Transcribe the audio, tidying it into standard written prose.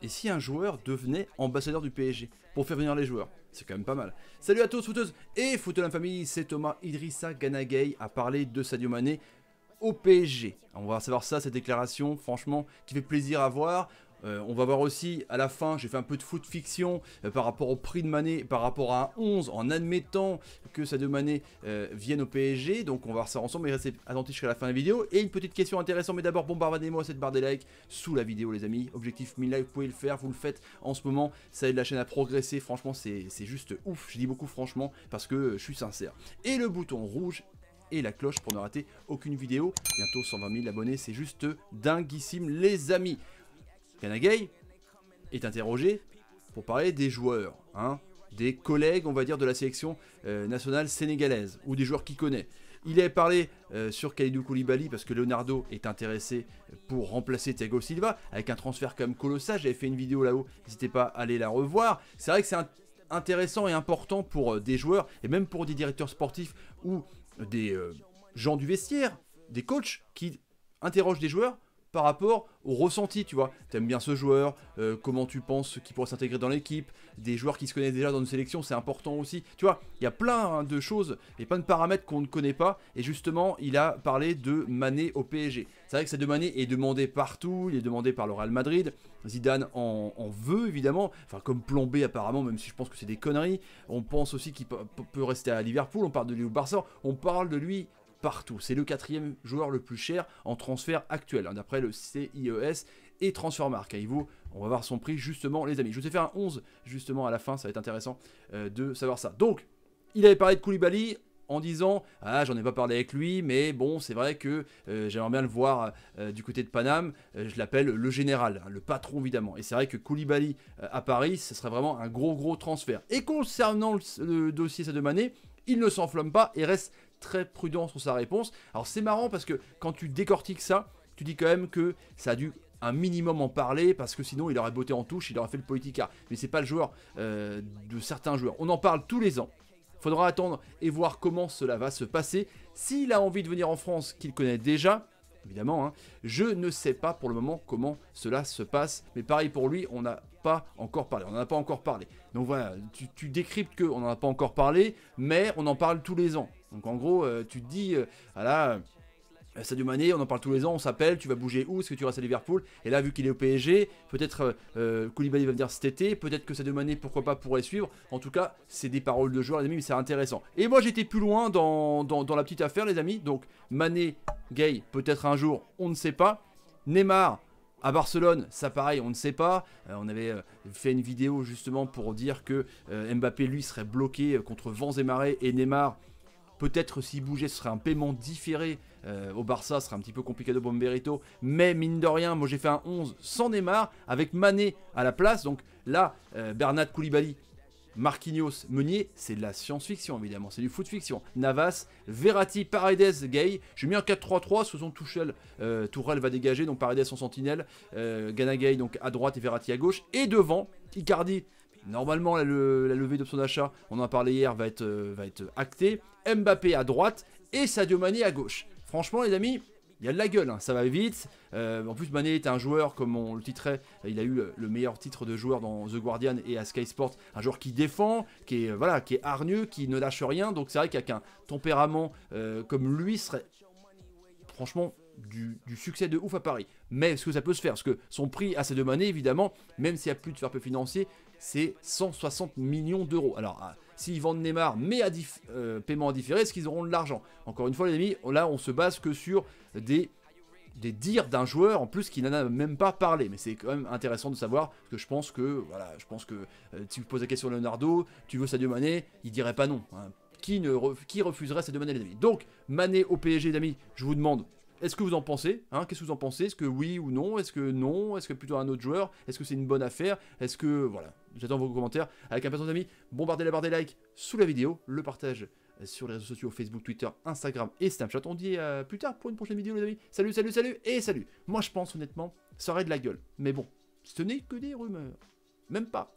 Et si un joueur devenait ambassadeur du PSG pour faire venir les joueurs? C'est quand même pas mal. Salut à tous, footeuses et footeux la famille, c'est Thomas. Idrissa Gana Gueye a parlé de Sadio Mané au PSG. On va savoir ça, cette déclaration, franchement, qui fait plaisir à voir. On va voir aussi à la fin, j'ai fait un peu de foot fiction par rapport au prix de Mané, par rapport à un 11, en admettant que Sadio Mané vienne au PSG. Donc on va voir ça ensemble, mais restez attentifs jusqu'à la fin de la vidéo. Et une petite question intéressante, mais d'abord bombardez-moi cette barre des likes sous la vidéo les amis. Objectif 1000 likes, vous pouvez le faire, vous le faites en ce moment. Ça aide la chaîne à progresser, franchement c'est juste ouf. Je dis beaucoup franchement parce que je suis sincère. Et le bouton rouge et la cloche pour ne rater aucune vidéo. Bientôt 120 000 abonnés, c'est juste dinguissime les amis. Gana Gueye est interrogé pour parler des joueurs, hein, des collègues, on va dire, de la sélection nationale sénégalaise, ou des joueurs qu'il connaît. Il avait parlé sur Kalidou Koulibaly parce que Leonardo est intéressé pour remplacer Thiago Silva, avec un transfert quand même colossal. J'avais fait une vidéo là-haut, n'hésitez pas à aller la revoir. C'est vrai que c'est intéressant et important pour des joueurs, et même pour des directeurs sportifs, ou des gens du vestiaire, des coachs qui interrogent des joueurs par rapport au ressenti, tu vois. T'aimes bien ce joueur, comment tu penses qu'il pourrait s'intégrer dans l'équipe, des joueurs qui se connaissent déjà dans une sélection, c'est important aussi. Tu vois, il y a plein de choses et plein de paramètres qu'on ne connaît pas. Et justement, il a parlé de Mané au PSG. C'est vrai que Sadio Mané est demandé partout, il est demandé par le Real Madrid. Zidane en veut évidemment, enfin comme plan B apparemment, même si je pense que c'est des conneries. On pense aussi qu'il peut rester à Liverpool, on parle de lui au Barça, on parle de lui partout. C'est le 4e joueur le plus cher en transfert actuel, hein, d'après le CIES et Transfermarkt. On va voir son prix justement les amis. Je vous ai fait un 11 justement à la fin, ça va être intéressant de savoir ça. Donc, il avait parlé de Koulibaly en disant « Ah, j'en ai pas parlé avec lui, mais bon, c'est vrai que j'aimerais bien le voir du côté de Paname. Je l'appelle le général, hein, le patron évidemment. » Et c'est vrai que Koulibaly à Paris, ce serait vraiment un gros transfert. Et concernant le dossier Sadio Mané, il ne s'enflamme pas et reste très prudent sur sa réponse. Alors c'est marrant parce que quand tu décortiques ça, tu dis quand même que ça a dû un minimum en parler parce que sinon il aurait botté en touche, il aurait fait le politicard. Mais c'est pas le joueur de certains joueurs. On en parle tous les ans. Faudra attendre et voir comment cela va se passer. S'il a envie de venir en France, qu'il connaît déjà, évidemment, hein, je ne sais pas pour le moment comment cela se passe. Mais pareil pour lui, on n'a pas encore parlé. On n'en a pas encore parlé. Donc voilà, tu décryptes qu'on n'en a pas encore parlé, mais on en parle tous les ans. Donc en gros, tu te dis, voilà, Sadio Mané, on en parle tous les ans, on s'appelle, tu vas bouger où? Est-ce que tu restes à Liverpool? Et là, vu qu'il est au PSG, peut-être Koulibaly va venir cet été, peut-être que Sadio Mané, pourquoi pas, pourrait suivre. En tout cas, c'est des paroles de joueurs, les amis, mais c'est intéressant. Et moi, j'étais plus loin dans la petite affaire, les amis. Donc, Mané, Gueye, peut-être un jour, on ne sait pas. Neymar, à Barcelone, ça pareil, on ne sait pas. On avait fait une vidéo justement pour dire que Mbappé, lui, serait bloqué contre vents et marées, et Neymar, peut-être s'il bougeait, ce serait un paiement différé au Barça, ce serait un petit peu compliqué de Bomberito. Mais mine de rien, moi j'ai fait un 11 sans Neymar, avec Mané à la place. Donc là, Bernat, Koulibaly, Marquinhos, Meunier, c'est de la science-fiction évidemment, c'est du foot-fiction. Navas, Verratti, Paredes, Gueye. J'ai mis un 4-3-3, ce sont Tourelle va dégager, donc Paredes en sentinelle, Gana Gueye donc à droite et Verratti à gauche. Et devant, Icardi. Normalement, la levée d'option d'achat, on en a parlé hier, va être actée. Mbappé à droite et Sadio Mané à gauche. Franchement, les amis, il y a de la gueule, hein, ça va vite. En plus, Mané est un joueur, comme on le titrait, il a eu le meilleur titre de joueur dans The Guardian et à Sky Sports. Un joueur qui défend, qui est hargneux, qui ne lâche rien. Donc c'est vrai qu'avec un tempérament comme lui, serait franchement du succès de ouf à Paris. Mais est-ce que ça peut se faire? Parce que son prix à Sadio Mané, évidemment, même s'il n'y a plus de fair play financier, c'est 160 millions d'euros. Alors, s'ils vendent Neymar, mais à paiement à différé, est-ce qu'ils auront de l'argent? Encore une fois, les amis, là, on se base que sur des dires d'un joueur, en plus, qui n'en a même pas parlé. Mais c'est quand même intéressant de savoir, parce que je pense que, si tu poses la question à Leonardo, tu veux Sadio Mané, il dirait pas non. Hein. Qui refuserait Sadio Mané, les amis? Donc, Mané au PSG, les amis, je vous demande, est-ce que vous en pensez, hein? Qu'est-ce que vous en pensez? Est-ce que oui ou non? Est-ce que non? Est-ce que plutôt un autre joueur? Est-ce que c'est une bonne affaire? Est-ce que... Voilà, j'attends vos commentaires. Avec impatience, amis, bombardez la barre des likes sous la vidéo, le partage sur les réseaux sociaux, Facebook, Twitter, Instagram et Snapchat. On dit plus tard pour une prochaine vidéo, les amis. Salut, salut, salut et salut. Moi, je pense honnêtement, ça aurait de la gueule. Mais bon, ce n'est que des rumeurs. Même pas.